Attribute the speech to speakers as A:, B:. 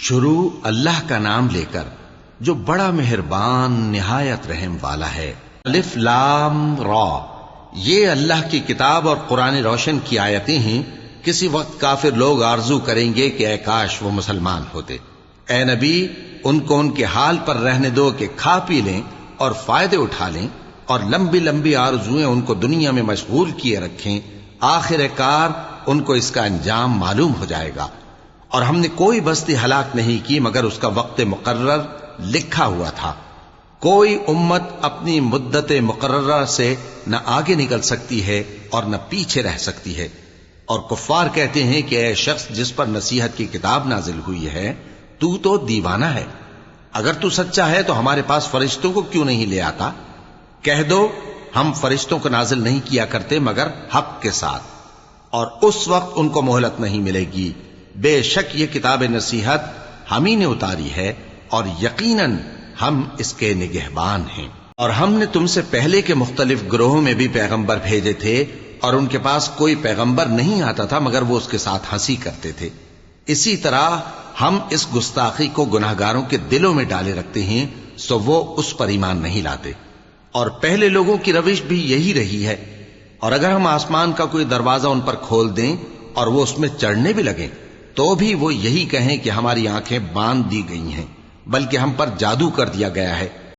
A: شروع اللہ کا نام لے کر جو بڑا مہربان نہایت رحم والا ہے۔ الف لام را، یہ اللہ کی کتاب اور قرآن روشن کی آیتیں ہیں۔ کسی وقت کافر لوگ آرزو کریں گے کہ اے کاش وہ مسلمان ہوتے۔ اے نبی، ان کو ان کے حال پر رہنے دو کہ کھا پی لیں اور فائدے اٹھا لیں، اور لمبی لمبی آرزویں ان کو دنیا میں مشغول کیے رکھیں، آخر کار ان کو اس کا انجام معلوم ہو جائے گا۔ اور ہم نے کوئی بستی ہلاک نہیں کی مگر اس کا وقت مقرر لکھا ہوا تھا۔ کوئی امت اپنی مدت مقررہ سے نہ آگے نکل سکتی ہے اور نہ پیچھے رہ سکتی ہے۔ اور کفار کہتے ہیں کہ اے شخص جس پر نصیحت کی کتاب نازل ہوئی ہے، تو دیوانہ ہے۔ اگر تو سچا ہے تو ہمارے پاس فرشتوں کو کیوں نہیں لے آتا؟ کہہ دو ہم فرشتوں کو نازل نہیں کیا کرتے مگر حق کے ساتھ، اور اس وقت ان کو مہلت نہیں ملے گی۔ بے شک یہ کتاب نصیحت ہم ہی نے اتاری ہے، اور یقیناً ہم اس کے نگہبان ہیں۔ اور ہم نے تم سے پہلے کے مختلف گروہوں میں بھی پیغمبر بھیجے تھے، اور ان کے پاس کوئی پیغمبر نہیں آتا تھا مگر وہ اس کے ساتھ ہنسی کرتے تھے۔ اسی طرح ہم اس گستاخی کو گناہگاروں کے دلوں میں ڈالے رکھتے ہیں، سو وہ اس پر ایمان نہیں لاتے۔ اور پہلے لوگوں کی روش بھی یہی رہی ہے۔ اور اگر ہم آسمان کا کوئی دروازہ ان پر کھول دیں اور وہ اس میں چڑھنے بھی لگیں تو بھی وہ یہی کہیں کہ ہماری آنکھیں باندھ دی گئی ہیں، بلکہ ہم پر جادو کر دیا گیا ہے۔